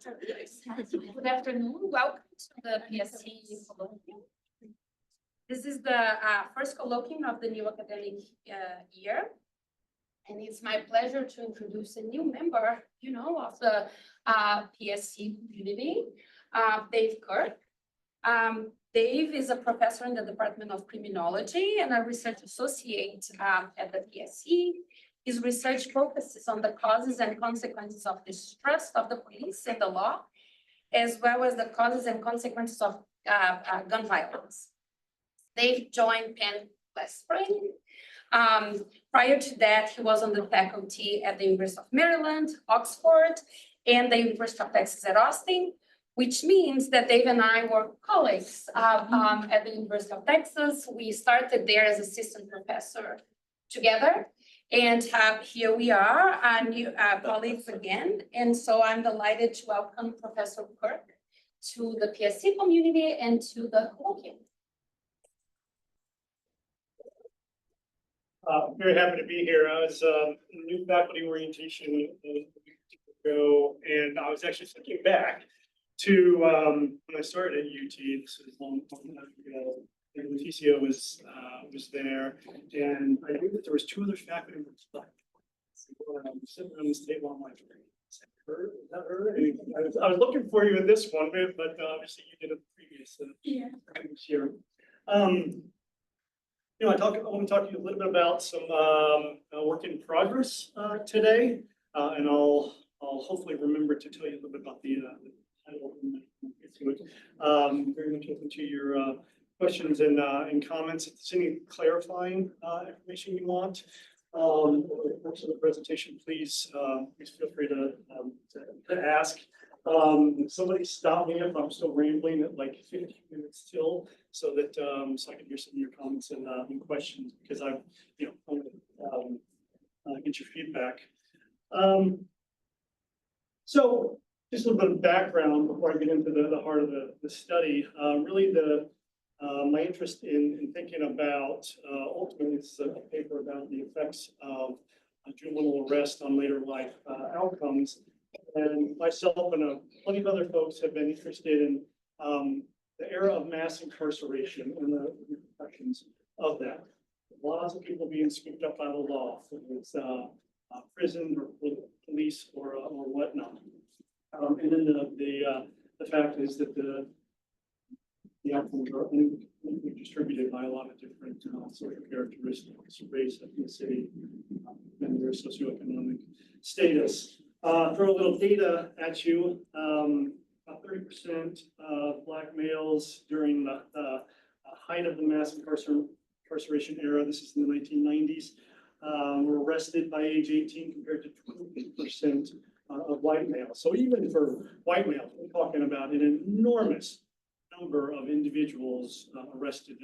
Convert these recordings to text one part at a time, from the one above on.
Good afternoon. Welcome to the PSC Colloquium. This is the first colloquium of the new academic year. And it's my pleasure to introduce a new member, of the PSC community, Dave Kirk. Dave is a professor in the Department of Criminology and a research associate at the PSC. His research focuses on the causes and consequences of distrust of the police and the law, as well as the causes and consequences of gun violence. Dave joined Penn last spring. Prior to that, he was on the faculty at the University of Maryland, Oxford, and the University of Texas at Austin, which means that Dave and I were colleagues at the University of Texas. We started there as assistant professor together. And here we are, new colleagues again. And so I'm delighted to welcome Professor Kirk to the PSC community and to the colloquium. Very happy to be here. I was in new faculty orientation a week ago, and I was actually thinking back to when I started at UT. This was a long time ago. And the TCO was there, and I knew that there was two other faculty members. Sitting around this table, I'm like, is that her? Is that her? And I was looking for you in this one, but obviously you did a previous year. I want to talk to you a little bit about some work in progress today, and I'll hopefully remember to tell you a little bit about the title when I get to it. Very much open to your questions and comments. If there's any clarifying information you want over the course of the presentation, please feel free to ask. Somebody stop me if I'm still rambling at like 15 minutes till, so that so I can hear some of your comments and questions, because I want to get your feedback. So just a little bit of background before I get into the heart of the study. Really my interest in thinking about ultimately it's a paper about the effects of juvenile arrest on later life outcomes. And myself and plenty of other folks have been interested in the era of mass incarceration and the repercussions of that. Lots of people being scooped up by the law, whether it's prison or police or whatnot. And then the fact is that the outcomes are distributed by a lot of different social characteristics, race, ethnicity, and their socioeconomic status. Throw a little data at you. About 30% of Black males during the height of the mass incarceration era, this is in the 1990s, were arrested by age 18 compared to 20% of white males. So even for white males, we're talking about an enormous number of individuals arrested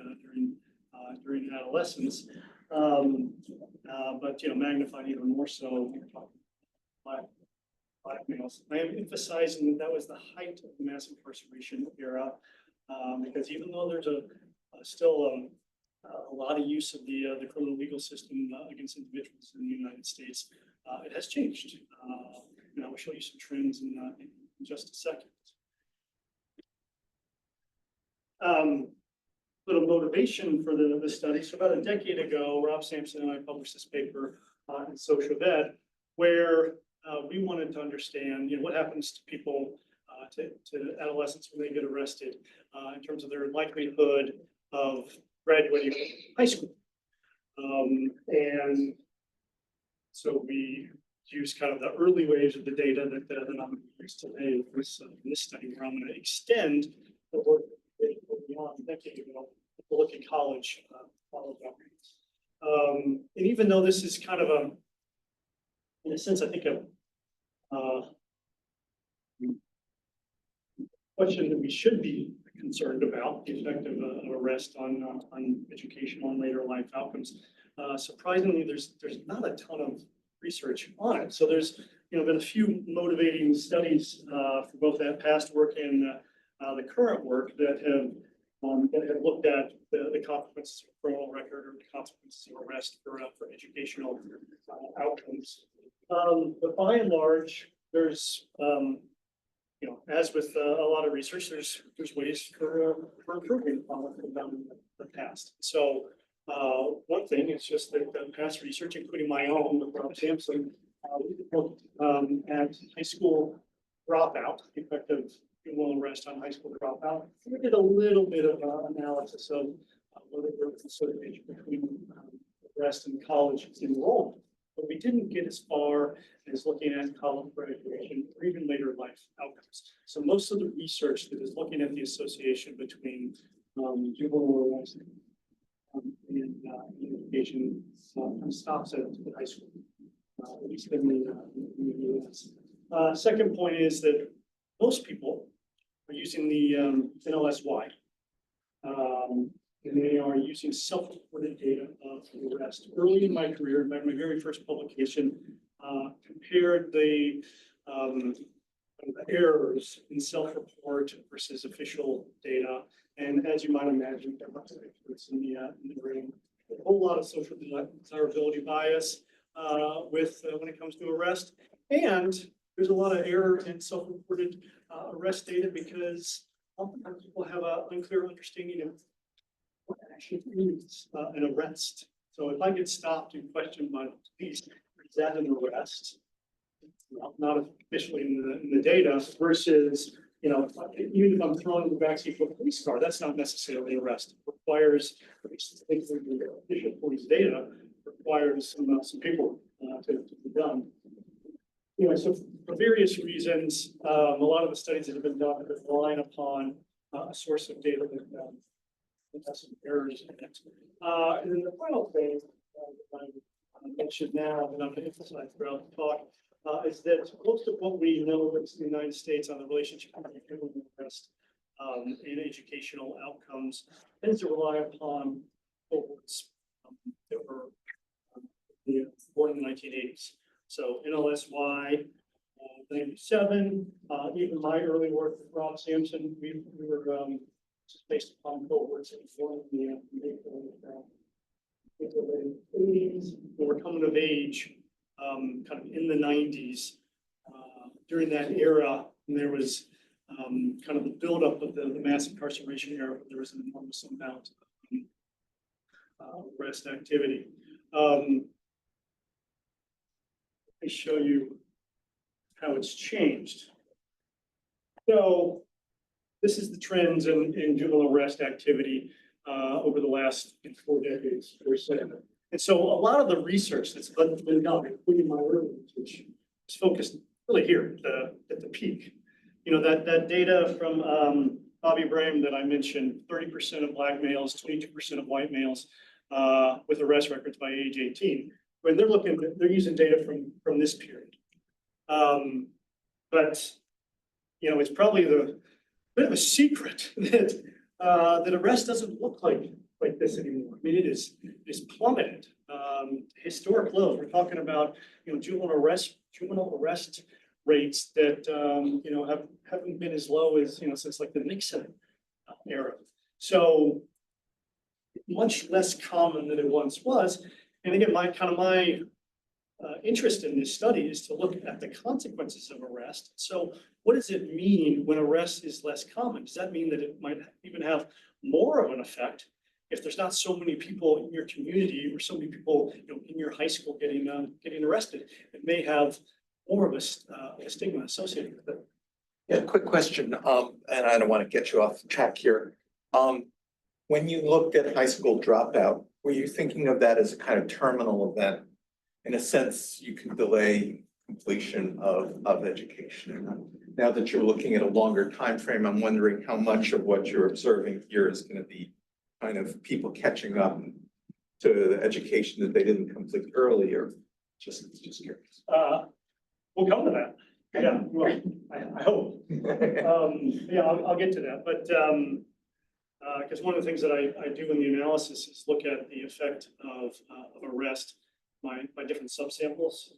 during adolescence, but magnified even more so when we're talking Black males. I am emphasizing that was the height of the mass incarceration era, because even though there's still a lot of use of the criminal legal system against individuals in the United States, it has changed. And I will show you some trends in just a second. Little motivation for the study. So about a decade ago, Rob Sampson and I published this paper in Social Ed, where we wanted to understand, what happens to people, to adolescents when they get arrested, in terms of their likelihood of graduating from high school. And so we use kind of the early waves of the data that I'm going to use today for this study, where I'm going to extend the work beyond a decade ago to look at college outcomes. And even though this is kind of in a sense, I think a question that we should be concerned about, the effect of arrest on education, on later life outcomes. Surprisingly, there's not a ton of research on it. So there's been a few motivating studies for both that past work and the current work that have looked at the consequences of a criminal record or the consequences of arrest for educational outcomes. But by and large, there's as with a lot of research, there's ways for improving on what we've done in the past. So one thing is just that the past research, including my own with Rob Sampson, we looked at high school dropout, the effect of juvenile arrest on high school dropout. We did a little bit of analysis of whether there was a association between arrest and college enrollment. But we didn't get as far as looking at college graduation or even later life outcomes. So most of the research that is looking at the association between juvenile arrest and education stops at high school, at least in the US. Second point is that most people are using the NLSY. And they are using self-reported data of arrest. Early in my career, my very first publication, compared the errors in self-report versus official data. And as you might imagine, there are lots of experts in the room. A whole lot of social desirability bias when it comes to arrest. And there's a lot of error in self-reported arrest data because oftentimes people have an unclear understanding of what actually means an arrest. So if I get stopped and questioned by the police, is that an arrest? Not officially in the data versus, even if I'm thrown in the backseat of a police car, that's not necessarily arrest. It requires, at least the official police data requires some paperwork to be done. So for various reasons, a lot of the studies that have been done have been relying upon a source of data that has some errors in it. And then the final thing that I mentioned now, and I'm going to emphasize throughout the talk, is that most of what we know in the United States on the relationship between juvenile arrest and educational outcomes tends to rely upon cohorts that were born in the 1980s. So NLSY, 97, even my early work with Rob Sampson, we were based upon cohorts that formed in the 80s. They were coming of age kind of in the 90s. During that era, and there was kind of the buildup of the mass incarceration era, but there was an enormous amount of arrest activity. Let me show you how it's changed. So this is the trends in juvenile arrest activity over the last 4 decades or so. And so a lot of the research that's been done, including my early research, is focused really here at the peak. That data from Bobby Braham that I mentioned, 30% of Black males, 22% of white males with arrest records by age 18. When they're using data from this period. But it's probably the bit of a secret that arrest doesn't look like this anymore. I mean, it is plummeted, historic lows. We're talking about juvenile arrest rates that haven't been as low as since like the Nixon era. So much less common than it once was. And again, my interest in this study is to look at the consequences of arrest. So what does it mean when arrest is less common? Does that mean that it might even have more of an effect if there's not so many people in your community or so many people in your high school getting arrested? It may have more of a stigma associated with it. Yeah, quick question, and I don't want to get you off track here. When you looked at high school dropout, were you thinking of that as a kind of terminal event? In a sense, you can delay completion of education. Now that you're looking at a longer time frame, I'm wondering how much of what you're observing here is going to be kind of people catching up to the education that they didn't complete earlier. Just curious. We'll come to that. Yeah, well, I hope. Yeah, I'll get to that. But because one of the things that I do in the analysis is look at the effect of arrest by different subsamples,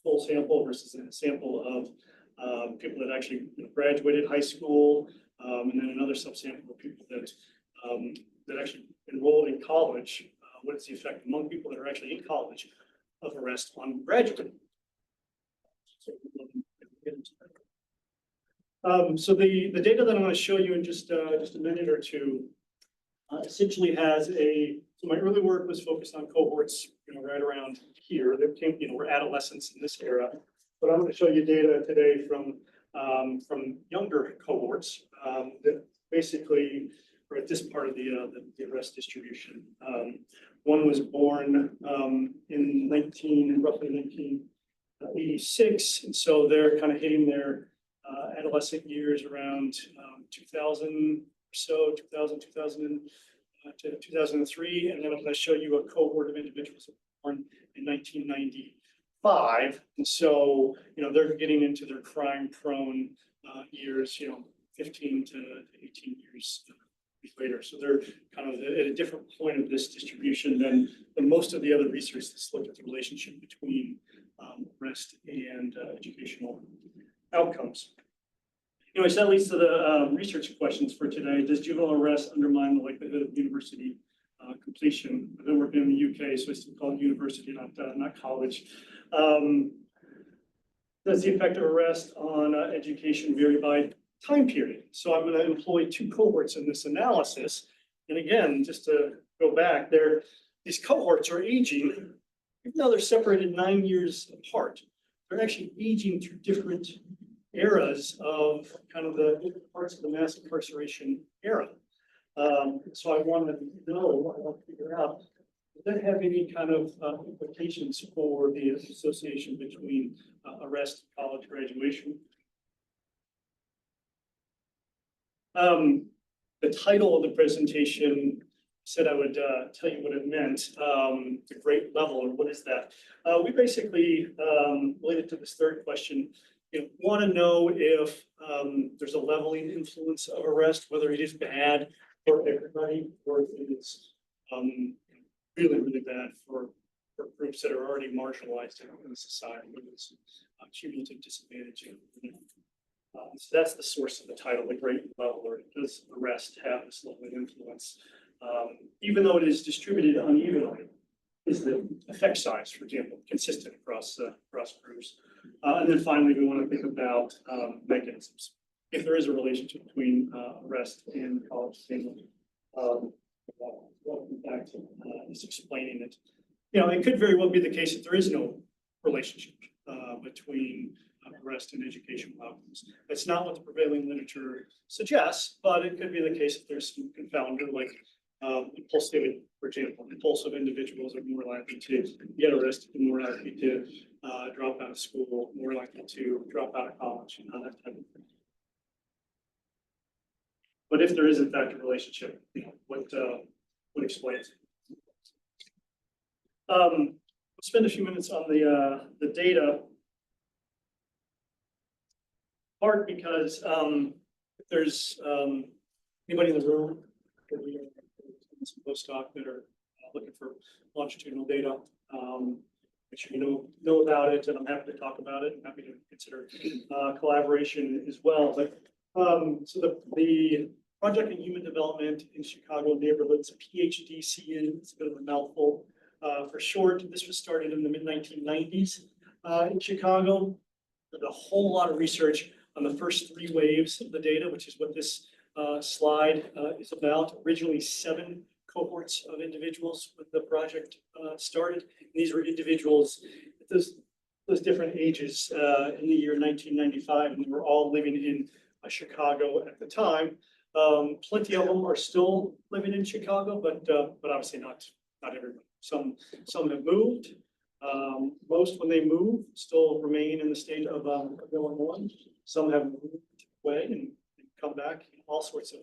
full sample versus a sample of people that actually graduated high school, and then another subsample of people that actually enrolled in college. What is the effect among people that are actually in college of arrest on graduating? So, So the data that I'm going to show you in just a minute or two essentially has so my early work was focused on cohorts, right around here. That came, we're adolescents in this era. But I'm going to show you data today from younger cohorts that basically are at this part of the arrest distribution. One was born in roughly 1986, and so they're kind of hitting their adolescent years around 2000 or so, 2003, and then I'm going to show you a cohort of individuals born in 1995, and so they're getting into their crime-prone years, 15 to 18 years later. So they're kind of at a different point of this distribution than most of the other research that's looked at the relationship between arrest and educational outcomes. So that leads to the research questions for today. Does juvenile arrest undermine the likelihood of university completion? I've been working in the UK, so I still call it university, not college. Does the effect of arrest on education vary by time period? So I'm going to employ two cohorts in this analysis. And again, just to go back there, these cohorts are aging, even though they're separated 9 years apart. They're actually aging through different eras of kind of the different parts of the mass incarceration era. So I want to figure out, does that have any kind of implications for the association between arrest and college graduation? The title of the presentation said I would tell you what it meant, the great level, or what is that? We basically, related to this third question, want to know if there's a leveling influence of arrest, whether it is bad for everybody, or if it is really, really bad for groups that are already marginalized in the society, with this cumulative disadvantage. So that's the source of the title, the great leveler. Does arrest have this leveling influence? Even though it is distributed unevenly, is the effect size, for example, consistent across groups? And then finally, we want to think about mechanisms. If there is a relationship between arrest and college attainment, welcome back to is explaining it. It could very well be the case that there is no relationship between arrest and educational outcomes. That's not what the prevailing literature suggests, but it could be the case that there's some confounder, like impulsive, for example. Impulsive individuals are more likely to get arrested, more likely to drop out of school, more likely to drop out of college, that type of thing. But if there is in fact a relationship, what explains it? We'll spend a few minutes on the data. Part because if there's anybody in the room, some postdoc that are looking for longitudinal data, make sure you know about it, and I'm happy to talk about it. I'm happy to consider collaboration as well. But so the Project in Human Development in Chicago Neighborhoods, PHDCN, it's a bit of a mouthful for short. This was started in the mid-1990s in Chicago. There's a whole lot of research on the first three waves of the data, which is what this slide is about. Originally 7 cohorts of individuals when the project started. And these were individuals at those different ages in the year 1995, and they were all living in Chicago at the time. Plenty of them are still living in Chicago, but obviously not everybody. Some have moved. Most, when they move, still remain in the state of Illinois. Some have moved away and come back. All sorts of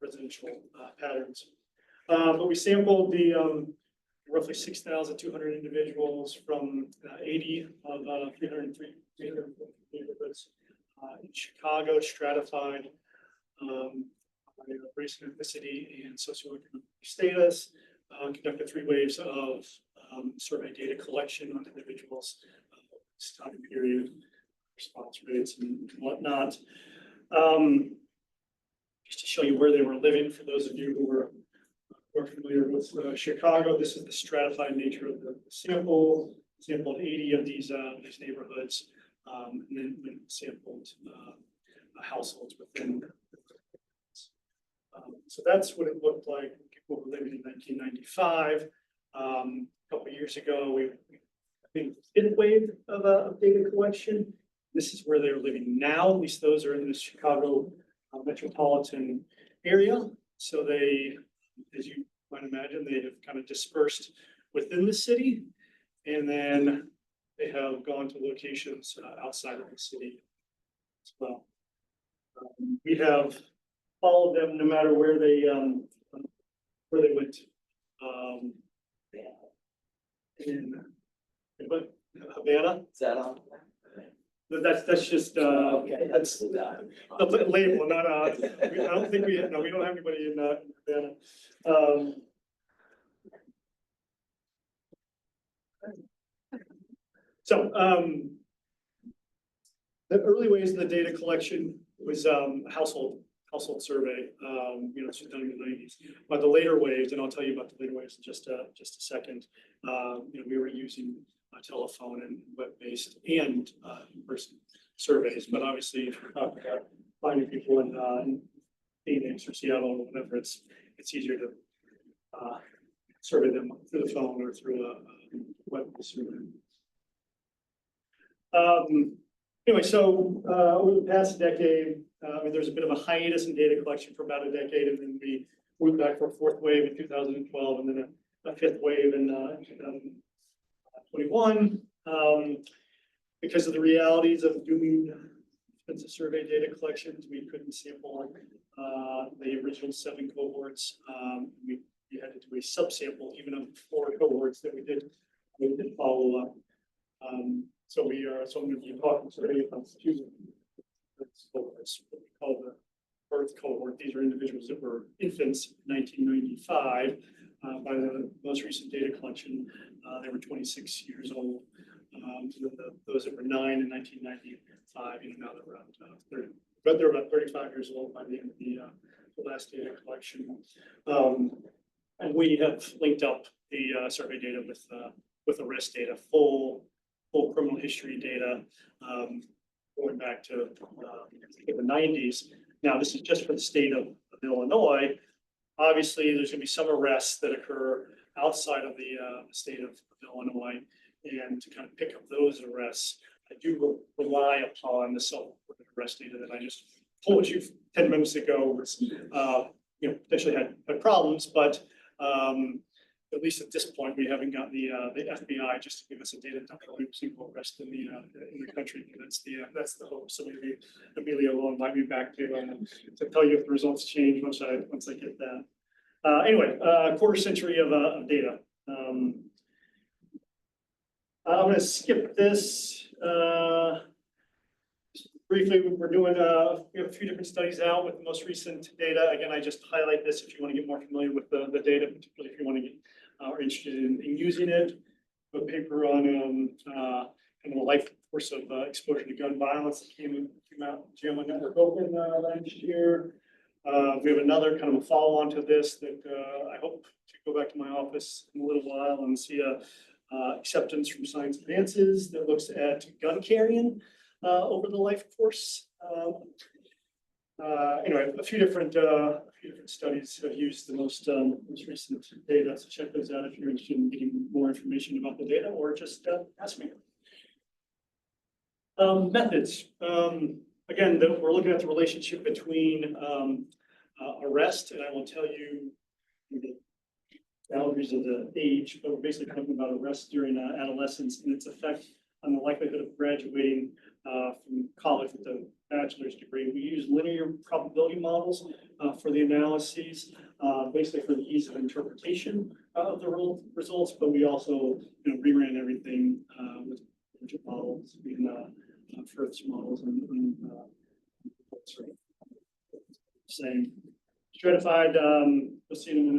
residential patterns. But we sampled the roughly 6,200 individuals from 80 of 303 neighborhoods in Chicago, stratified by race and ethnicity and socioeconomic status. Conducted 3 waves of survey data collection on individuals, this time period, response rates and whatnot. Just to show you where they were living, for those of you who are familiar with Chicago, this is the stratified nature of the sample. Sampled 80 of these neighborhoods, and then sampled households within. So that's what it looked like. People were living in 1995. A couple of years ago, we did a wave of data collection. This is where they're living now. At least those are in the Chicago metropolitan area. So they, as you might imagine, they have kind of dispersed within the city, and then they have gone to locations outside of the city as well. We have followed them no matter where they went. In Havana. Is that on? That's just Okay. that's the label, not I don't think we don't have anybody in Havana. So the early ways of the data collection was household survey, it's done in the 90s. But the later waves, and I'll tell you about the later waves in just a second, we were using telephone and web-based and in-person surveys, but obviously if you're talking about finding people in Phoenix or Seattle or whatever, it's easier to survey them through the phone or through a web survey. Anyway, so over the past decade, there's a bit of a hiatus in data collection for about a decade, and then we moved back for a fourth wave in 2012, and then a fifth wave in 2021. Because of the realities of doing expensive survey data collections, we couldn't sample the original 7 cohorts. We had to do a subsample even of 4 cohorts that we did follow up. So I'm going to be talking today about 2 cohorts, what we call the birth cohort. These are individuals that were infants in 1995. By the most recent data collection, they were 26 years old. Those that were 9 in 1995, now they're around 30, but they're about 35 years old by the end of the last data collection. And we have linked up the survey data with arrest data, full criminal history data, going back to the 90s. Now, this is just for the state of Illinois. Obviously, there's going to be some arrests that occur outside of the state of Illinois, and to kind of pick up those arrests, I do rely upon the self-reported arrest data that I just told you 10 minutes ago. Was, potentially had problems, but at least at this point, we haven't got the FBI just to give us a data dump of every single arrest in the country. That's the hope. So maybe Amelia will invite me back to tell you if the results change once I get that. Anyway, a quarter century of data. I'm going to skip this. Briefly, we're doing we have a few different studies out with the most recent data. Again, I just highlight this if you want to get more familiar with the data, particularly if you want to get are interested in using it. A paper on kind of the life course of exposure to gun violence that came out JAMA Network Open last year. We have another kind of a follow-on to this that I hope to go back to my office in a little while and see acceptance from Science Advances that looks at gun carrying over the life course. Anyway, a few different studies have used the most recent data. So check those out if you're interested in getting more information about the data, or just ask me. Methods. Again, we're looking at the relationship between arrest, and I will tell you the boundaries of the age, but we're basically talking about arrest during adolescence and its effect on the likelihood of graduating from college with a bachelor's degree. We use linear probability models for the analyses, basically for the ease of interpretation of the results, but we also reran everything with models in Firth's models and same. Stratified, you'll see them in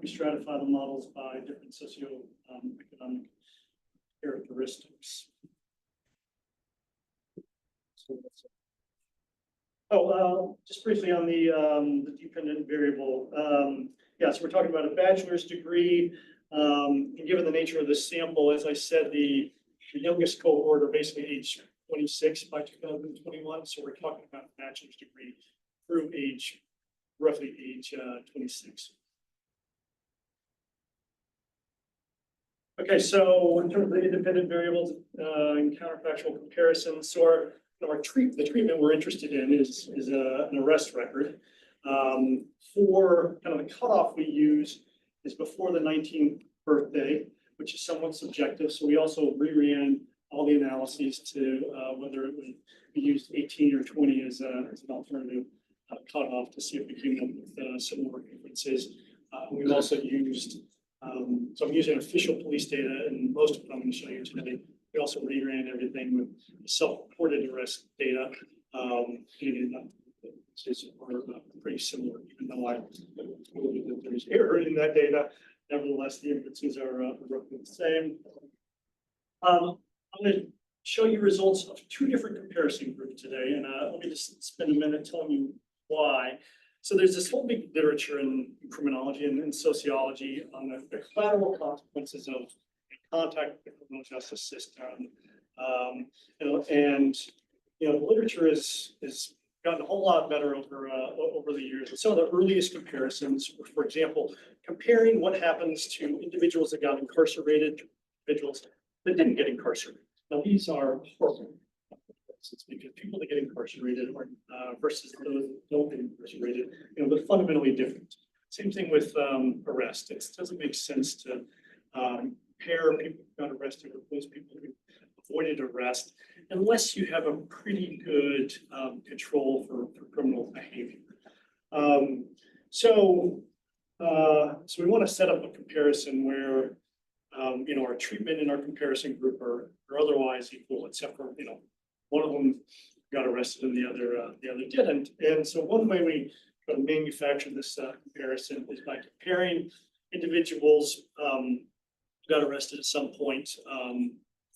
we stratify the models by different socioeconomic characteristics. Just briefly on the dependent variable. So we're talking about a bachelor's degree. And given the nature of the sample, as I said, the youngest cohort are basically age 26 by 2021. So we're talking about a bachelor's degree through roughly age 26. Okay, so in terms of the independent variables and counterfactual comparisons, so the treatment we're interested in is an arrest record. For kind of the cutoff we use is before the 19th birthday, which is somewhat subjective. So we also reran all the analyses to whether it would be used 18 or 20 as an alternative cutoff to see if we came up with similar differences. We've also used, so I'm using official police data, and most of what I'm going to show you today. We also reran everything with self-reported arrest data. Are pretty similar, even though I believe that there's error in that data. Nevertheless, the inferences are roughly the same. I'm going to show you results of two different comparison groups today, and let me just spend a minute telling you why. So there's this whole big literature in criminology and in sociology on the collateral consequences of contact with the criminal justice system. The literature is gotten a whole lot better over the years. And some of the earliest comparisons, for example, comparing what happens to individuals that got incarcerated to individuals that didn't get incarcerated. Now, these are horrible. It's because people that get incarcerated versus those that don't get incarcerated, they're fundamentally different. Same thing with arrest. It doesn't make sense to compare people who got arrested with those people who avoided arrest unless you have a pretty good control for criminal behavior. So we want to set up a comparison where our treatment in our comparison group are otherwise equal, except for one of them got arrested and the other didn't. And so one way we manufacture this comparison is by comparing individuals who got arrested at some point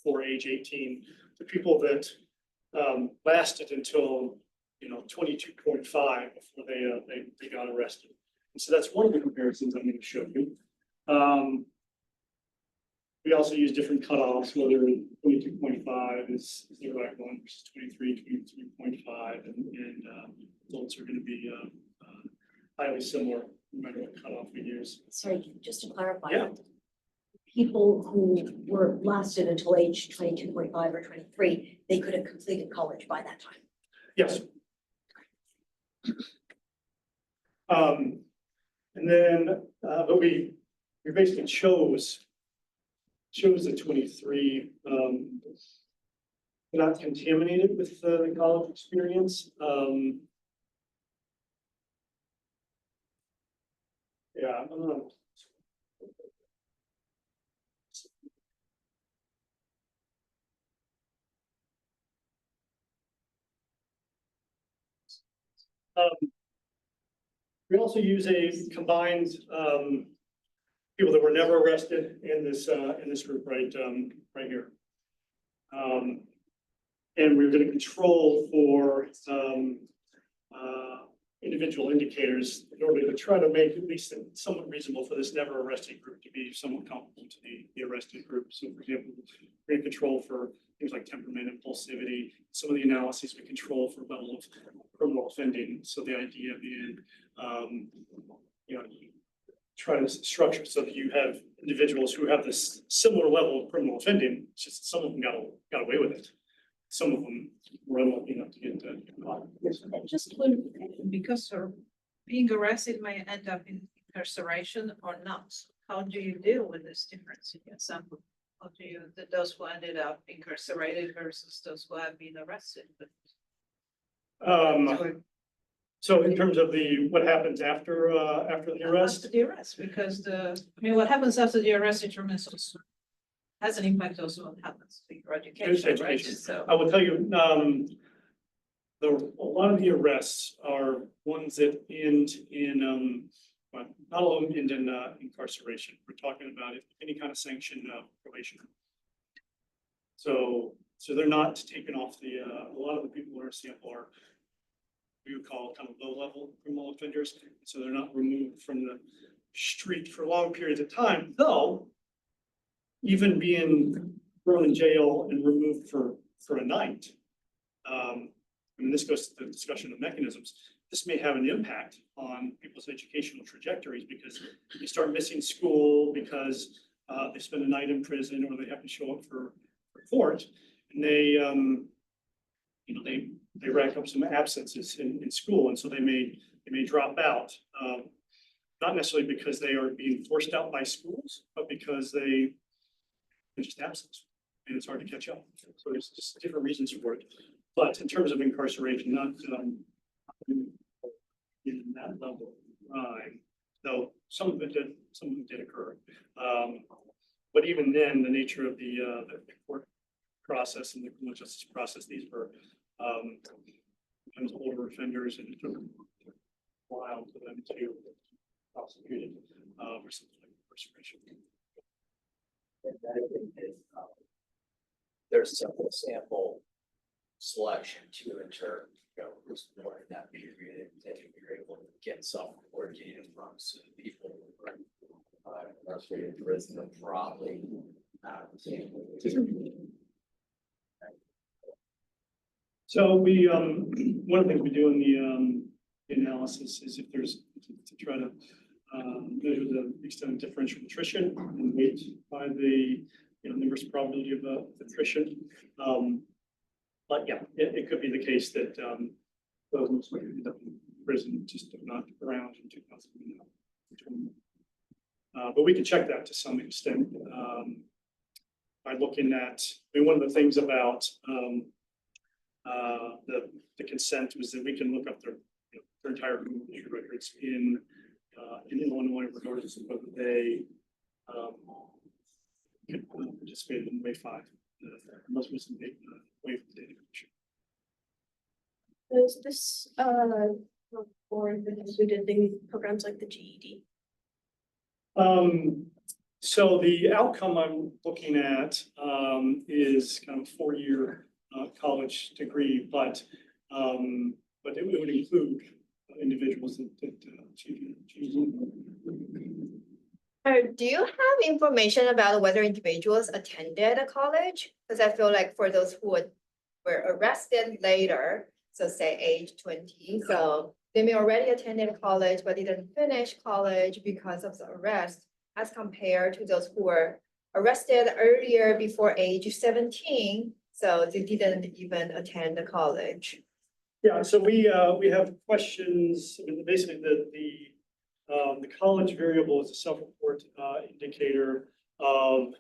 for age 18 to people that lasted until 22.5 before they got arrested. And so that's one of the comparisons I'm going to show you. We also use different cutoffs, whether 22.5 is the right one versus 23, 23.5, and results are going to be highly similar no matter what cutoff we use. Sorry, just to clarify. Yeah. People who were lasted until age 22.5 or 23, they could have completed college by that time. Yes. And then, but we basically chose the 23 not contaminated with the college experience. Yeah, I don't know. We also use a combined people that were never arrested in this group right here. And we're going to control for individual indicators in order to try to make at least somewhat reasonable for this never arrested group to be somewhat comparable to the arrested group. So for example, we're going to control for things like temperament, impulsivity. Some of the analyses we control for level of criminal offending. So the idea being, try to structure so that you have individuals who have this similar level of criminal offending. It's just some of them got away with it. Some of them were unlucky enough to get caught. Just one, because being arrested may end up in incarceration or not. How do you deal with this difference in your sample? How do you, those who ended up incarcerated versus those who have been arrested? So in terms of what happens after the arrest? After the arrest, because what happens after the arrest determines also has an impact also on what happens to your education, right? So I will tell you, a lot of the arrests are ones that end in, well, not all of them end in incarceration. We're talking about any kind of sanction probation. So they're not taken off a lot of the people in our sample are, we would call kind of low-level criminal offenders. So they're not removed from the street for long periods of time, though even being thrown in jail and removed for a night and this goes to the discussion of mechanisms, this may have an impact on people's educational trajectories because they start missing school because they spend a night in prison or they have to show up for court, and they they rack up some absences in school, and so they may drop out. Not necessarily because they are being forced out by schools, but because they're just absent and it's hard to catch up. So there's just different reasons for it. But in terms of incarceration, not in that level of crime, though some of it did occur. But even then, the nature of the court process and the criminal justice process, these were sometimes older offenders, and it took a while for them to prosecuted for something like incarceration. There's some sample selection to enter, who's born in that period, that you're able to get some coordinated from some people who were incarcerated in prison and probably So we one of the things we do in the analysis is if there's to try to measure the extent of differential attrition and weight by the inverse probability of attrition. But yeah, it could be the case that those most likely end up in prison just are not around in 2020. But we can check that to some extent by looking at. I mean, one of the things about the consent was that we can look up their entire records in Illinois, regardless of whether they participated in Wave 5, the most recent Wave of the Data Commission. Does this report that included in programs like the GED? So the outcome I'm looking at is kind of a 4-year college degree, but it would include individuals that achieve. Do you have information about whether individuals attended a college? Because I feel like for those who were arrested later, so say age 20, so they may already attended college, but didn't finish college because of the arrest, as compared to those who were arrested earlier before age 17, so they didn't even attend the college. Yeah, so we have questions. I mean, basically, the college variable is a self-report indicator of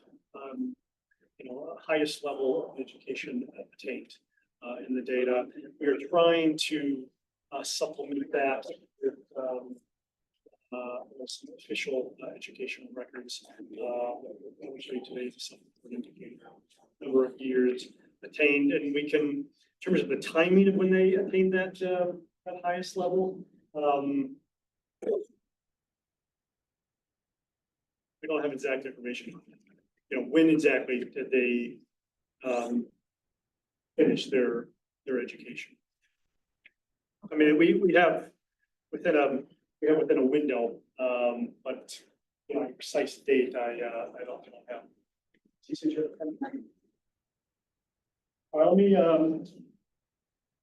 highest level of education attained in the data. We are trying to supplement that with some official educational records. I'll show you today is a self-report indicator, number of years attained, and we can, in terms of the timing of when they attained that highest level. We don't have exact information on it. When exactly did they finish their education? I mean, we have within a window, but a precise date I don't have. All right, let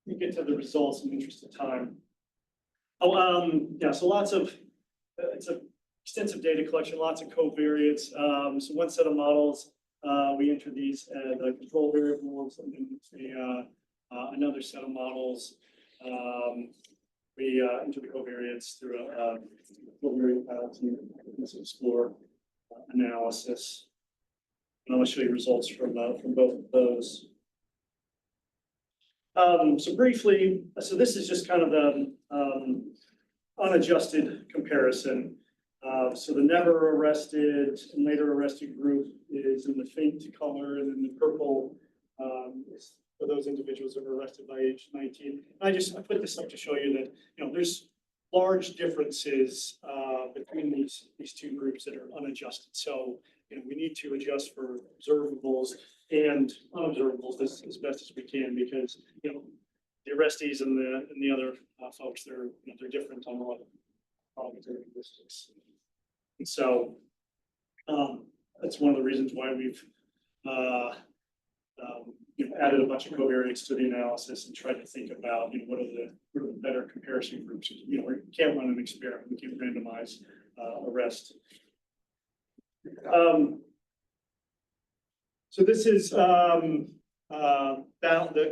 me get to the results in the interest of time. Yeah, so it's an extensive data collection, lots of covariates. So one set of models, we enter these as control variables, and then another set of models, we enter the covariates through a covariate penalty score analysis. And I'll show you results from both of those. So briefly, so this is just kind of the unadjusted comparison. So the never arrested and later arrested group is in the faint color, and then the purple is for those individuals that were arrested by age 19. I put this up to show you that there's large differences between these two groups that are unadjusted. So we need to adjust for observables and unobservables as best as we can, because the arrestees and the other folks, they're different on a lot of characteristics. And so that's one of the reasons why we've added a bunch of covariates to the analysis and tried to think about, what are the better comparison groups. We can't run an experiment, we can't randomize arrest. So this is the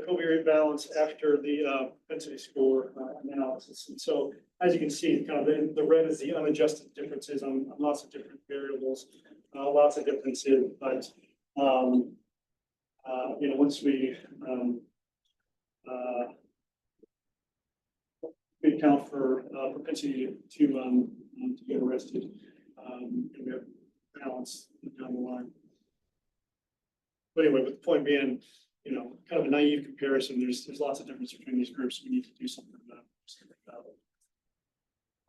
covariate balance after the propensity score analysis. And so as you can see, kind of the red is the unadjusted differences on lots of different variables, lots of differences, but once we account for propensity to get arrested, we have balance down the line. But anyway, with the point being, kind of a naive comparison, there's lots of difference between these groups. We need to do something about it.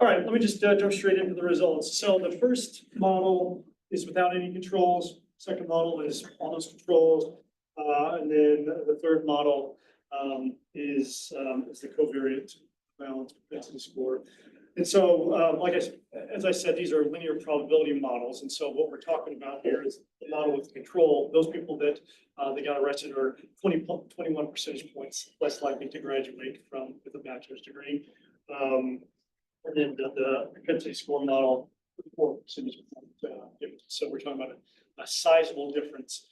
All right, let me just jump straight into the results. So the first model is without any controls. Second model is all those controls. And then the third model is the covariate balance propensity score. And so, as I said, these are linear probability models. And so what we're talking about here is the model with control. Those people that they got arrested are 21 percentage points less likely to graduate with a bachelor's degree. And then the propensity score model, 4 percentage point difference. So we're talking about a sizable difference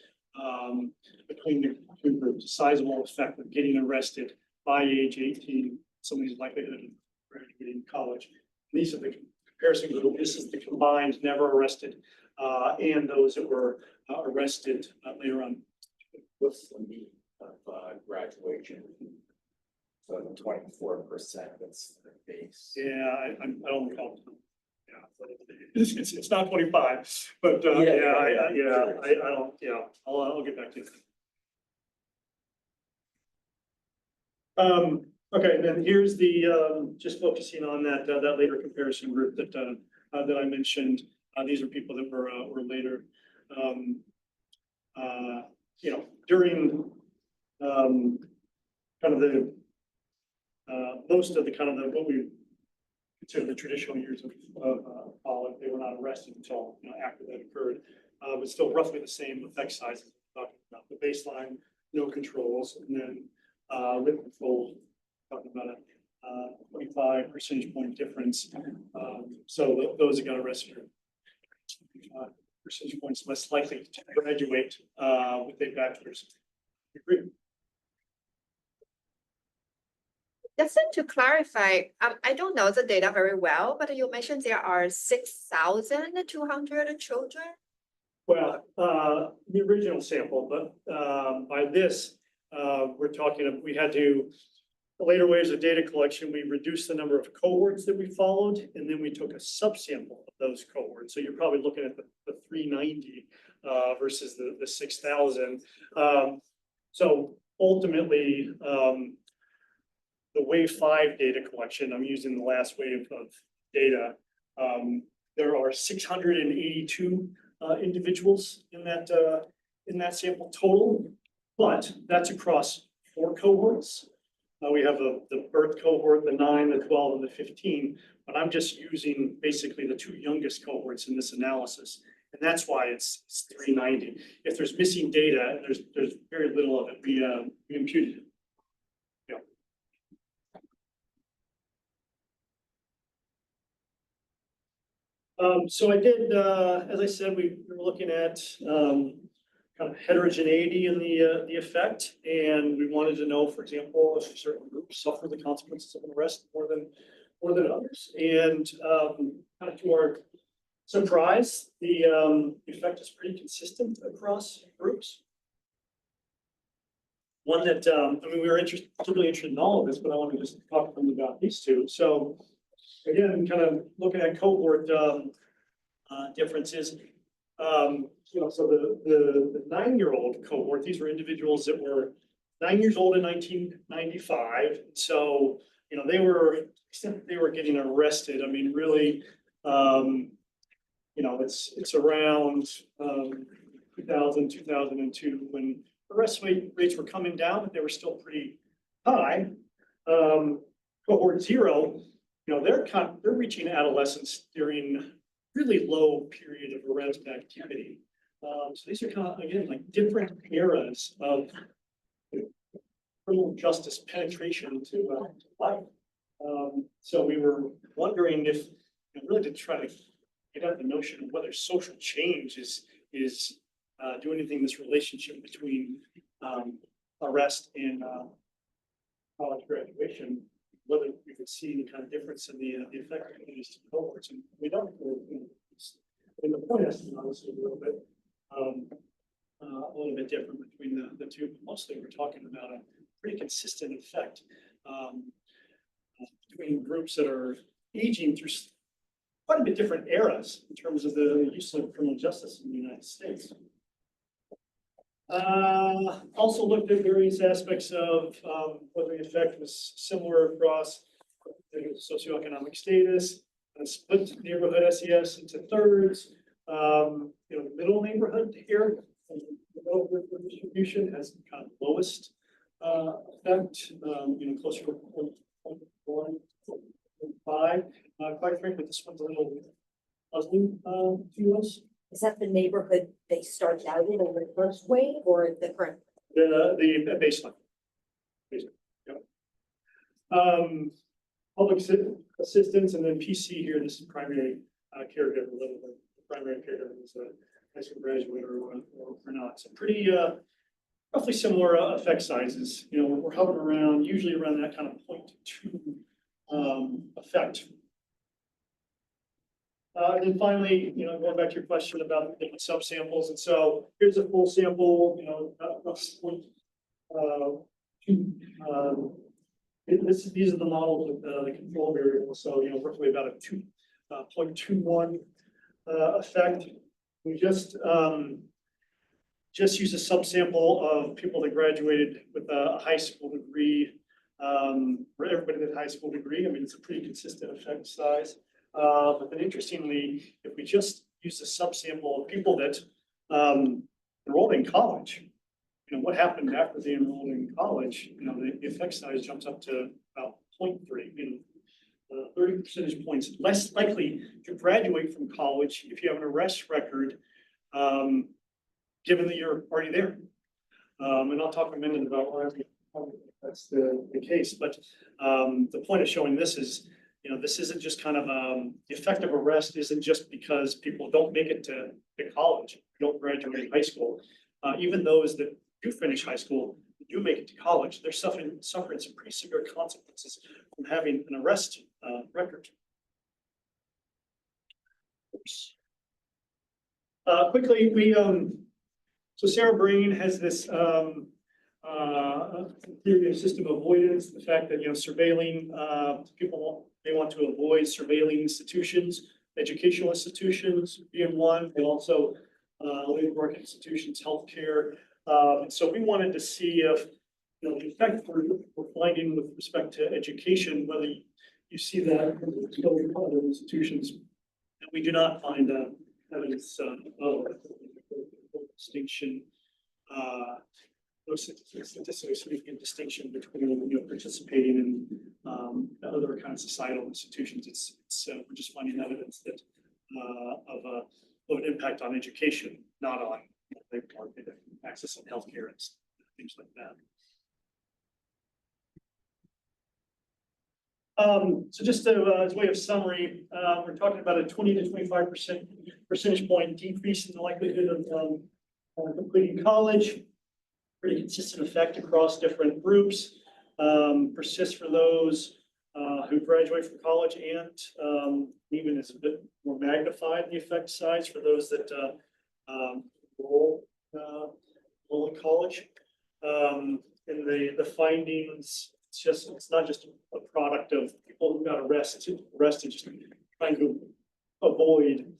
between the two groups, a sizable effect of getting arrested by age 18, somebody's likelihood of graduating college. And these are the comparison group. This is the combined never arrested and those that were arrested later on. What's the mean of graduation? So 24%, that's the base. Yeah, I don't recall. Yeah, it's not 25, but I don't. Yeah, I'll get back to you. Okay, then here's the just focusing on that later comparison group that I mentioned. These are people that were later. During kind of the most of the what we consider the traditional years of college, they were not arrested until after that occurred, but still roughly the same effect sizes. Talking about the baseline, no controls, and then with controls, talking about a 25 percentage point difference. So those that got arrested are percentage points less likely to graduate with a bachelor's degree. Just to clarify, I don't know the data very well, but you mentioned there are 6,200 children. Well, the original sample, but by this, we're talking, we had to, the later waves of data collection, we reduced the number of cohorts that we followed, and then we took a subsample of those cohorts. So you're probably looking at the 390 versus the 6,000. So ultimately, the wave 5 data collection, I'm using the last wave of data. There are 682 individuals in that sample total, but that's across 4 cohorts. We have the birth cohort, the 9, the 12, and the 15, but I'm just using basically the 2 youngest cohorts in this analysis. And that's why it's 390. If there's missing data, there's very little of it. We imputed it. So I did, as I said, we were looking at kind of heterogeneity in the effect, and we wanted to know, for example, if certain groups suffer the consequences of an arrest more than others. And kind of to our surprise, the effect is pretty consistent across groups. One that, we were particularly interested in all of this, but I want to just talk to them about these two. So again, kind of looking at cohort differences. So the 9-year-old cohort, these were individuals that were 9 years old in 1995. So, they were getting arrested. I mean, really, it's around 2000, 2002 when arrest rates were coming down, but they were still pretty high. Cohort 0, they're reaching adolescence during really low period of arrest activity. So these are kind of, again, like different eras of criminal justice penetration into life. So we were wondering if, really to try to get at the notion of whether social change is doing anything in this relationship between arrest and college graduation, whether we could see any kind of difference in the effect of these two cohorts, and we don't. And the point estimate obviously a little bit different between the two, but mostly we're talking about a pretty consistent effect between groups that are aging through quite a bit different eras in terms of the use of criminal justice in the United States. Also looked at various aspects of whether the effect was similar across socioeconomic status, split neighborhood SES into thirds. The middle neighborhood here, the middle distribution has kind of lowest effect, closer to 0.1, 0.5. Quite frankly, this one's a little puzzling to us. Is that the neighborhood they started out in the first wave or the current? The baseline. Yep. Public assistance, and then PC here, this is primary caregiver, whether the primary caregiver is a high school graduate or not. So pretty roughly similar effect sizes. We're hovering around, usually around that kind of 0.2 effect. And then finally, going back to your question about the different subsamples, and so here's a full sample. These are the models with the control variables. So roughly about a 2.21 effect. We just use a subsample of people that graduated with a high school degree. For everybody with a high school degree, I mean it's a pretty consistent effect size. But then interestingly, if we just use a subsample of people that enrolled in college, what happened after they enrolled in college, the effect size jumps up to about 0.3, 30 percentage points less likely to graduate from college if you have an arrest record, given that you're already there. And I'll talk in a minute about why that's the case. But the point of showing this is, this isn't just kind of the effect of arrest isn't just because people don't make it to college, don't graduate high school. Even those that do finish high school, do make it to college, they're suffering some pretty severe consequences from having an arrest record. Oops. Quickly, so Sarah Breen has this theory of system avoidance, the fact that surveilling people they want to avoid surveilling institutions, educational institutions being one, and also labor market institutions, healthcare. So we wanted to see if the effect we're finding with respect to education, whether you see that in other institutions, and we do not find evidence of distinction. No statistically significant distinction between participating in other kind of societal institutions. It's we're just finding evidence that of an impact on education, not on labor market access on healthcare and things like that. So just as a way of summary, we're talking about a 20 to 25% percentage point decrease in the likelihood of completing college. Pretty consistent effect across different groups. Persists for those who graduate from college, and even is a bit more magnified in the effect size for those that enroll in college. And the findings, it's not just a product of people who got arrested just trying to avoid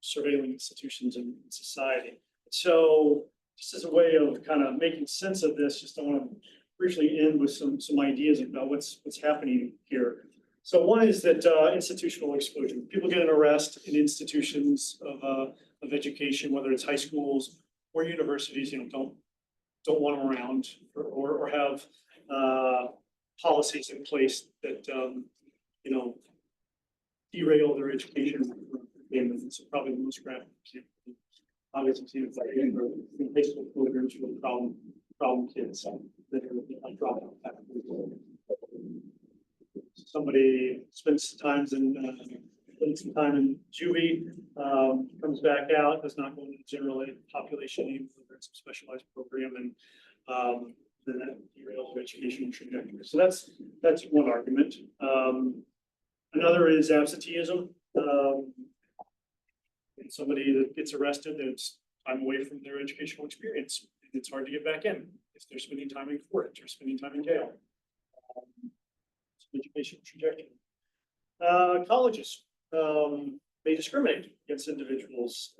surveilling institutions in society. So just as a way of kind of making sense of this, I want to briefly end with some ideas about what's happening here. So one is that institutional exclusion. People get an arrest in institutions of education, whether it's high schools or universities, don't want them around or have policies in place that derail their education. So probably the most graphic example obviously see it's like in high school programs with problem kids that are dropping out. Somebody spends some time in juvie, comes back out, does not go into the general ed population, even though there's some specialized program, and then that derails your educational trajectory. So that's one argument. Another is absenteeism. And somebody that gets arrested, it's time away from their educational experience. It's hard to get back in if they're spending time in court or spending time in jail. Educational trajectory. Colleges may discriminate against individuals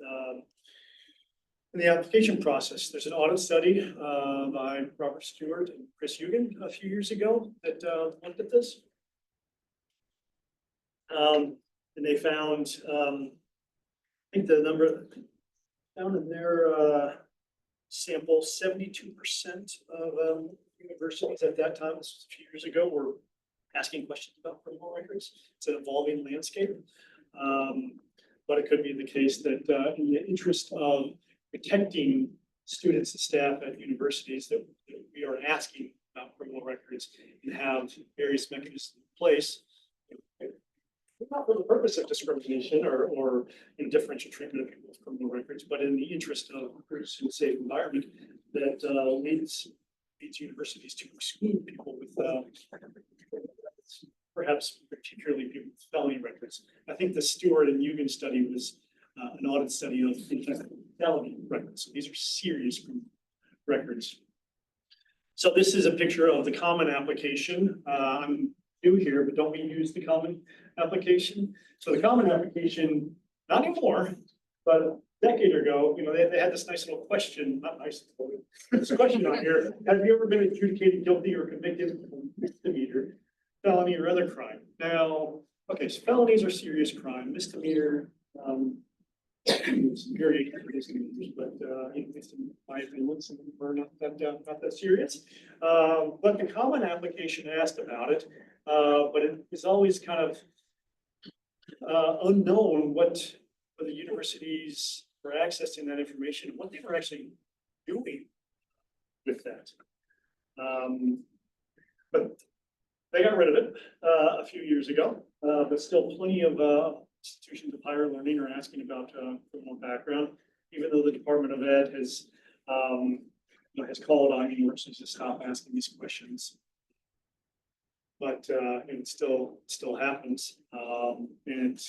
in the application process. There's an audit study by Robert Stewart and Chris Hugan a few years ago that looked at this. And they found, I think the number found in their sample, 72% of universities at that time, this was a few years ago, were asking questions about criminal records. It's an evolving landscape. But it could be the case that in the interest of protecting students and staff at universities that we are asking about criminal records and have various mechanisms in place, not for the purpose of discrimination or differential treatment of people with criminal records, but in the interest of producing a safe environment that leads universities to exclude people with perhaps particularly people with felony records. I think the Stewart and Hugan study was an audit study of felony records. So these are serious records. So this is a picture of the common application. I'm new here, but don't we use the common application? So the common application, not anymore, but a decade ago, they had this nice little question, not nice, this question on here. Have you ever been adjudicated guilty or convicted of a misdemeanor, felony, or other crime? Now, okay, so felonies are serious crime, misdemeanor, very misdemeanors, but in my opinion, some of them are not that serious. But the common application asked about it, but it is always kind of unknown what the universities were accessing that information, what they were actually doing with that. But they got rid of it a few years ago, but still plenty of institutions of higher learning are asking about criminal background, even though the Department of Ed has has called on universities to stop asking these questions. But it still happens, and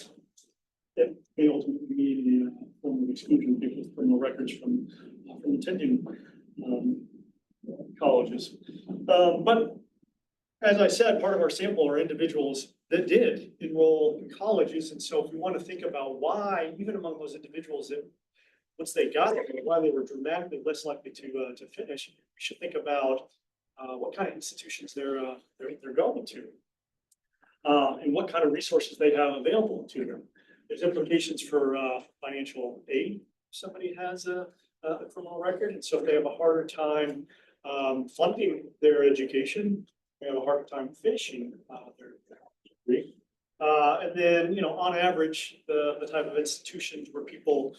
it may ultimately be a form of exclusion of people with criminal records from attending colleges. But as I said, part of our sample are individuals that did enroll in colleges, and so if we want to think about why, even among those individuals that once they got it, why they were dramatically less likely to finish, we should think about what kind of institutions they're going to, and what kind of resources they have available to them. There's implications for financial aid. If somebody has a criminal record, and so if they have a harder time funding their education, they have a harder time finishing their degree. And then, on average, the type of institutions where people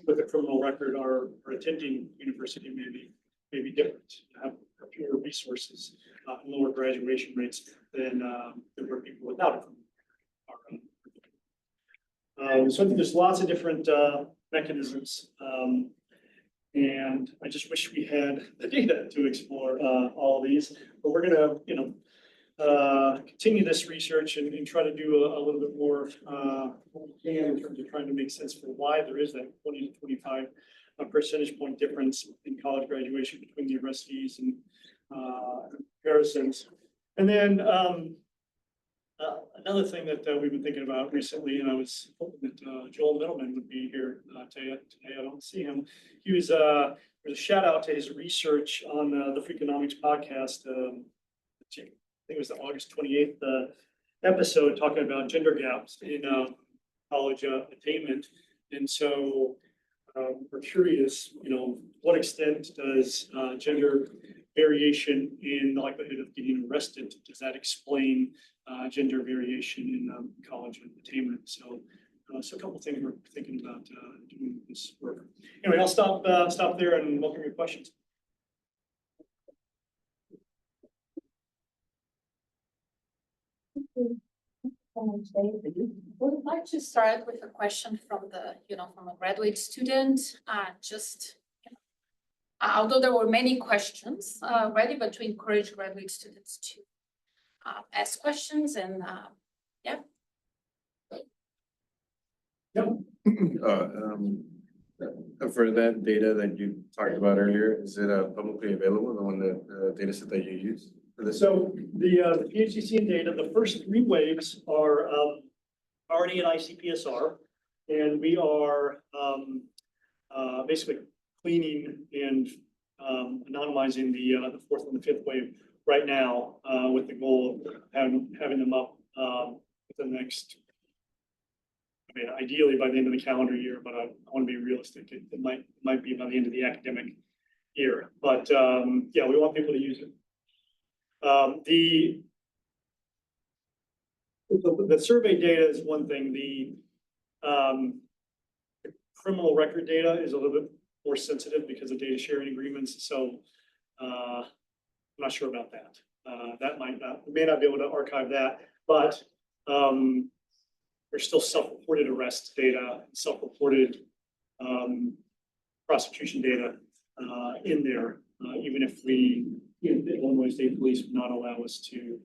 with a criminal record are attending university may be different, have fewer resources, and lower graduation rates than where people without a criminal record are. So I think there's lots of different mechanisms, and I just wish we had the data to explore all of these. But we're gonna, continue this research and try to do a little bit more what we can in terms of trying to make sense for why there is that 20 to 25 percentage point difference in college graduation between the universities and comparisons. And then another thing that we've been thinking about recently, and I was hoping that Joel Middleman would be here today. I don't see him. He was there's a shout out to his research on the Freakonomics podcast. I think it was the August 28th episode talking about gender gaps in college attainment. And so we're curious, what extent does gender variation in the likelihood of getting arrested, does that explain gender variation in college attainment? So So a couple of things we're thinking about doing this work. Anyway, I'll stop there and welcome your questions. Would like to start with a question from from a graduate student, although there were many questions already, but to encourage graduate students to ask questions and, yeah. For that data that you talked about earlier, is it publicly available, the one that data set that you use for this? So the PHCC data, the first 3 waves are already in ICPSR, and we are basically cleaning and anonymizing the 4th and the 5th wave right now with the goal of having them up within the next. I mean, ideally by the end of the calendar year, but I want to be realistic. It might be by the end of the academic year, but yeah, we want people to use it. The survey data is one thing. The criminal record data is a little bit more sensitive because of data sharing agreements. So I'm not sure about that. We may not be able to archive that, but there's still self-reported arrest data, self-reported prosecution data in there, even if the Illinois State Police would not allow us to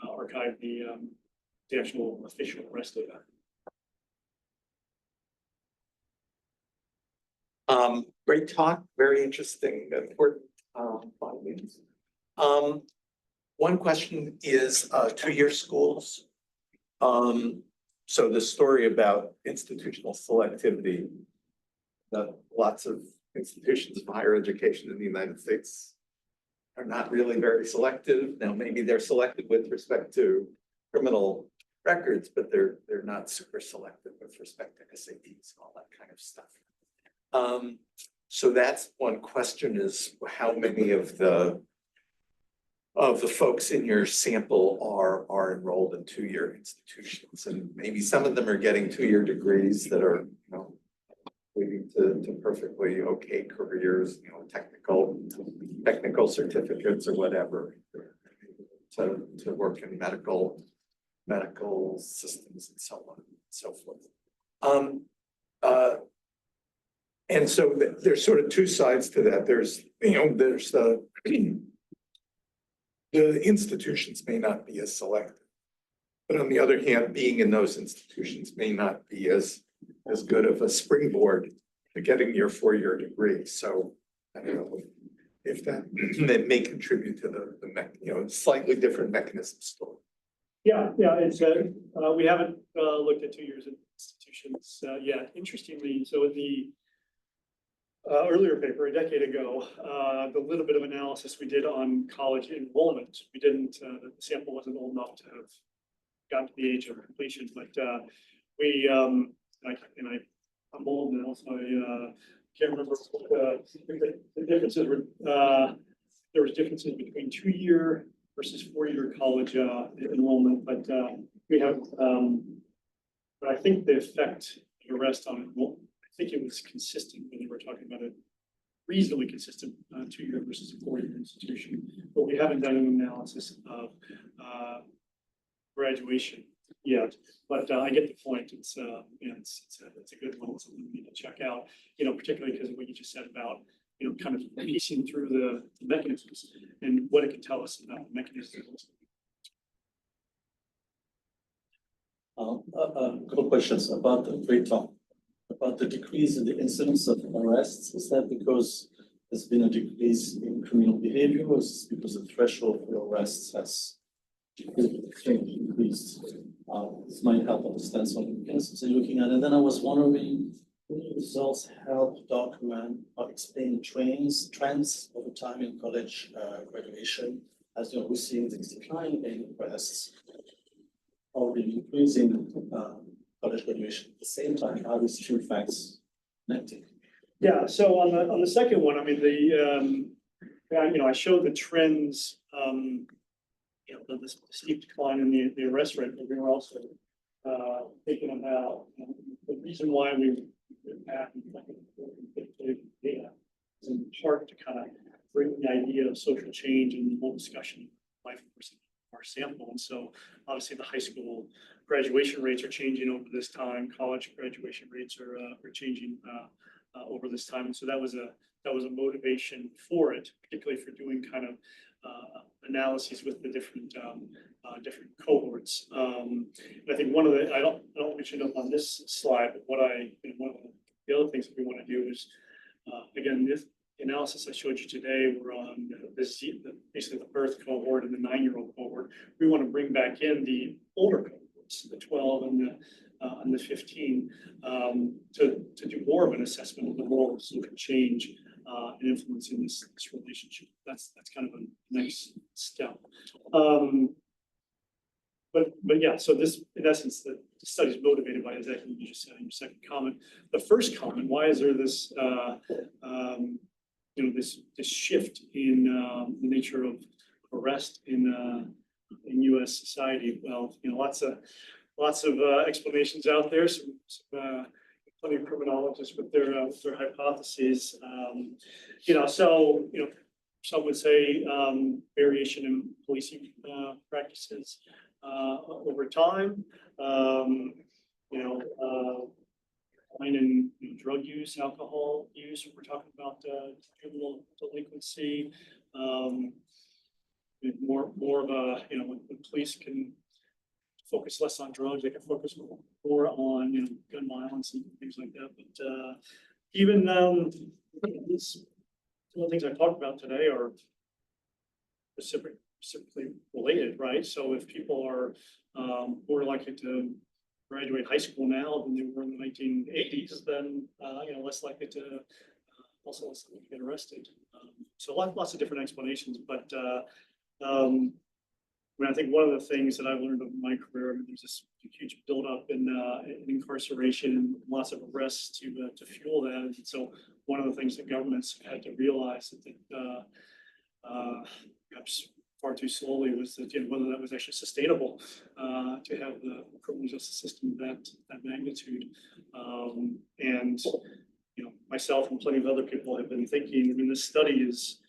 archive the actual official arrest data. Great talk, very interesting, important findings. One question is 2-year schools. So the story about institutional selectivity, that lots of institutions of higher education in the United States are not really very selective. Now, maybe they're selective with respect to criminal records, but they're not super selective with respect to SATs and all that kind of stuff. So that's one question, is how many of the folks in your sample are enrolled in 2-year institutions, and maybe some of them are getting 2-year degrees that are, leading to perfectly okay careers, technical certificates or whatever, to work in medical systems and so on and so forth. And so there's sort of 2 sides to that. There's the institutions may not be as selective, but on the other hand, being in those institutions may not be as good of a springboard to getting your 4-year degree. So I don't know if that may contribute to the slightly different mechanism story. Yeah, it's we haven't looked at 2 years in institutions yet. Interestingly, so in the earlier paper, a decade ago, the little bit of analysis we did on college enrollment, we didn't, the sample wasn't old enough to have gotten to the age of completion, but I'm old now, so I can't remember what the differences were. There was differences between 2-year versus 4-year college enrollment, but we have, but I think the effect of arrest on enrollment, I think it was consistent when they were talking about it, reasonably consistent 2-year versus a 4-year institution, but we haven't done an analysis of graduation yet. But I get the point. It's a good one. It's something we need to check out. Particularly because of what you just said about kind of piecing through the mechanisms and what it can tell us about the mechanisms. A couple questions about the breakdown, about the decrease in the incidence of arrests. Is that because there's been a decrease in criminal behavior, or is it because the threshold for arrests has increased? This might help understand some mechanisms you're looking at. And then I was wondering, will the results help document or explain trends over time in college graduation? As we're seeing this decline in arrests, or the increase in college graduation at the same time. How are these 2 facts connected? Yeah, so on the second one, I mean, I showed the trends, the steep decline in the arrest rate, but we were also thinking about the reason why we have data is in part to kind of bring the idea of social change and the whole discussion of life course our sample. And so obviously the high school graduation rates are changing over this time. College graduation rates are changing over this time. And so that was a motivation for it, particularly for doing kind of analyses with the different different cohorts. And I think one of the I don't mention it on this slide, but one of the other things that we want to do is again this analysis I showed you today were on basically the birth cohort and the 9-year-old cohort. We want to bring back in the older cohorts, the 12 and the 15, to do more of an assessment of the role of social change and influencing this relationship. That's kind of a next step. But yeah, so this, in essence, the study is motivated by exactly what you just said in your second comment. The first comment, why is there this, this shift in the nature of arrest in U.S. society? Well, lots of explanations out there. Some plenty of criminologists with their hypotheses. Some would say variation in policing practices over time. In drug use, alcohol use. We're talking about juvenile delinquency. More of a when police can focus less on drugs, they can focus more on gun violence and things like that. But even some of the things I talked about today are specifically related, right? So if people are more likely to graduate high school now than they were in the 1980s, then less likely to also less likely to get arrested. So lots of different explanations, but I think one of the things that I've learned over my career, there's this huge buildup in incarceration and lots of arrests to fuel that. And so one of the things that governments had to realize that perhaps far too slowly was that whether that was actually sustainable to have the criminal justice system that magnitude. And myself and plenty of other people have been thinking. I mean, this study is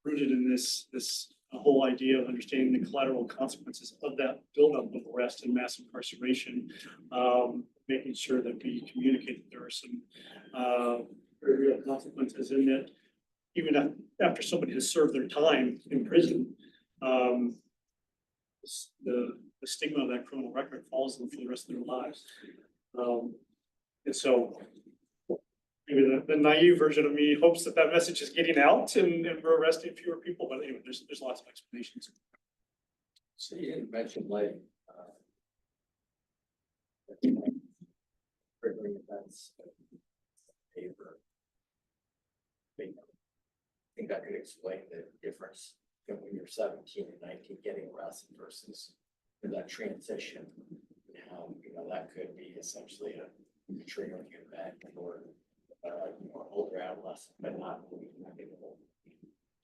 rooted in this whole idea of understanding the collateral consequences of that buildup of arrest and mass incarceration, making sure that we communicate that there are some very real consequences in it, even after somebody has served their time in prison. The stigma of that criminal record follows them for the rest of their lives. And so maybe the naive version of me hopes that message is getting out and we're arresting fewer people, but anyway, there's lots of explanations. So you didn't mention like triggering events, paper. I think that could explain the difference when you're 17 and 19 getting arrested versus that transition. How that could be essentially a triggering event or older adolescent, but not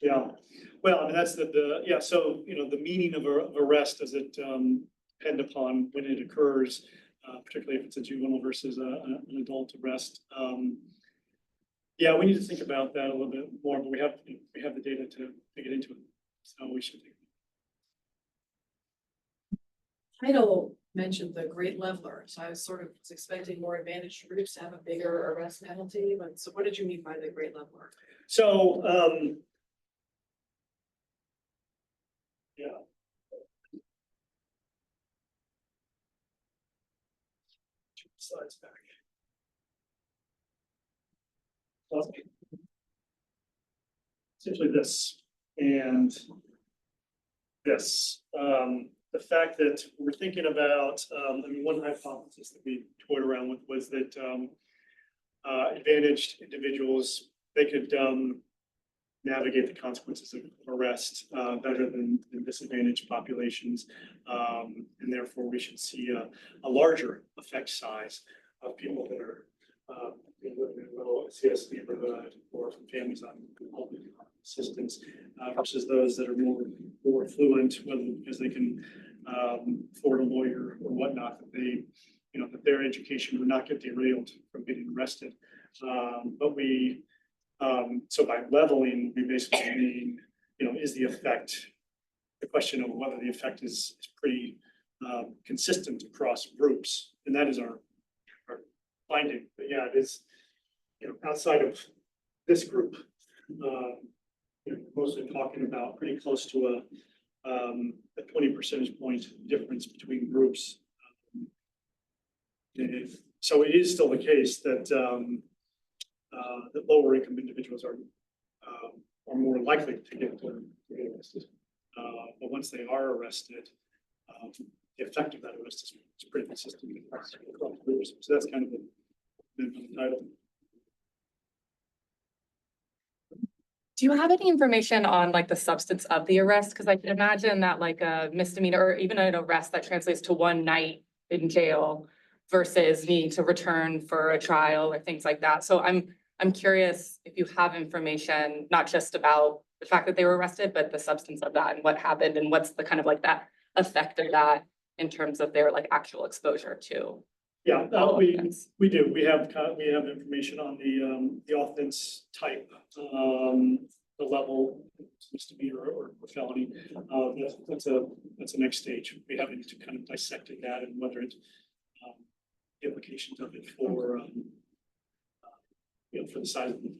Yeah, well, I mean that's yeah. So the meaning of arrest does it depend upon when it occurs, particularly if it's a juvenile versus an adult arrest. Yeah, we need to think about that a little bit more, but we have the data to get into it, so we should think. Title mentioned the great leveler, so I was expecting more advantaged groups to have a bigger arrest penalty, but so what did you mean by the great leveler? So yeah. Two slides back. Essentially this and this. The fact that we're thinking about, one hypothesis that we toyed around with was that advantaged individuals, they could navigate the consequences of arrest better than disadvantaged populations. And therefore we should see a larger effect size of people that are living in a low CS neighborhood or from families on public assistance versus those that are more affluent, whether because they can Florida lawyer or whatnot, that they, that their education would not get derailed from getting arrested. But we, so by leveling, we basically mean, is the effect, the question of whether the effect is pretty consistent across groups, and that is our finding. But yeah, it is, outside of this group, mostly talking about pretty close to a 20 percentage point difference between groups. So it is still the case that that lower income individuals are more likely to get arrested. But once they are arrested, the effect of that arrest is pretty consistent across groups. So that's kind of the title. Do you have any information on like the substance of the arrest? Because I can imagine that like a misdemeanor or even an arrest that translates to one night in jail versus needing to return for a trial or things like that. So I'm curious if you have information, not just about the fact that they were arrested, but the substance of that and what happened and what's the kind of like that effect of that in terms of their like actual exposure to. Yeah, we do. We have information on the offense type, the level, misdemeanor or felony. That's a next stage. We haven't kind of dissected that and whether it's implications of it for for the size of the.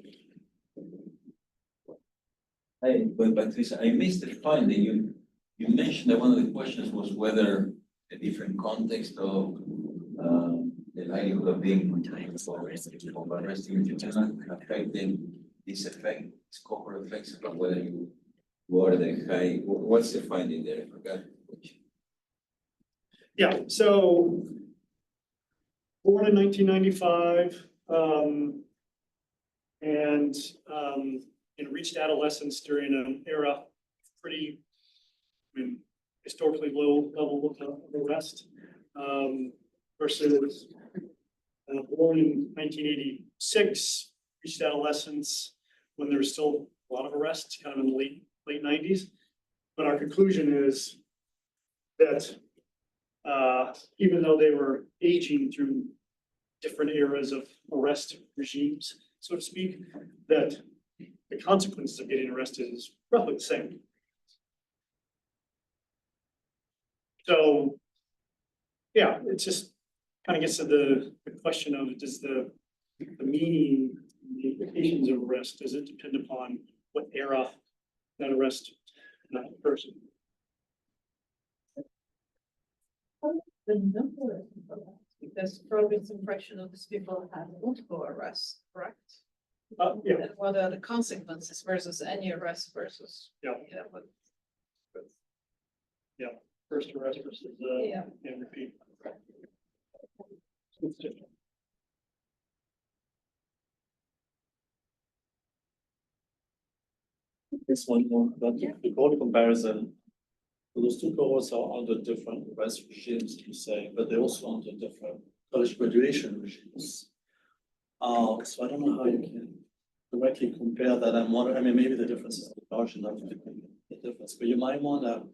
But Patricia, I missed the finding. You mentioned that one of the questions was whether a different context of the likelihood of being arresting in Juvenile affecting this effect, this cohort effects, about whether you are the high. What's the finding there? I forgot. Yeah, so born in 1995, and reached adolescence during an era of pretty, historically low level of arrest, versus born in 1986, reached adolescence when there was still a lot of arrests, kind of in the late 90s. But our conclusion is that even though they were aging through different eras of arrest regimes, so to speak, that the consequences of getting arrested is roughly the same. So, yeah, it just kind of gets to the question of, does the meaning, the implications of arrest, does it depend upon what era that arrest person? The number of people, because Provin's impression of these people have multiple arrests, correct? Yeah. And what are the consequences versus any arrest versus? Yeah. Yeah, first arrest versus and repeat. This one more, but the cohort comparison. Those two cohorts are under different arrest regimes, you say, but they're also under different college graduation regimes. So I don't know how you can directly compare that. I'm wondering, I mean, maybe the difference is large enough to make the difference, but you might want to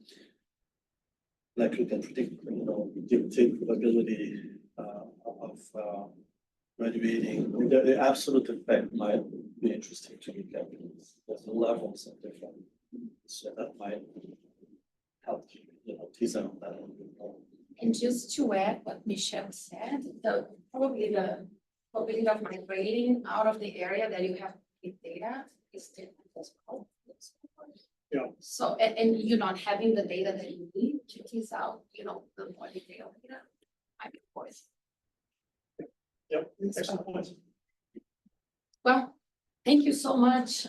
like look at dictate probability of graduating. The absolute effect might be interesting to look at. There's the levels are different, so that might help tease out that a little bit more. And just to add what Michelle said, probably the probability of migrating out of the area that you have with data is different as well. Yeah. So, and you not having the data that you need to tease out, the more detailed data might be worse. Yep, excellent points. Well, thank you so much.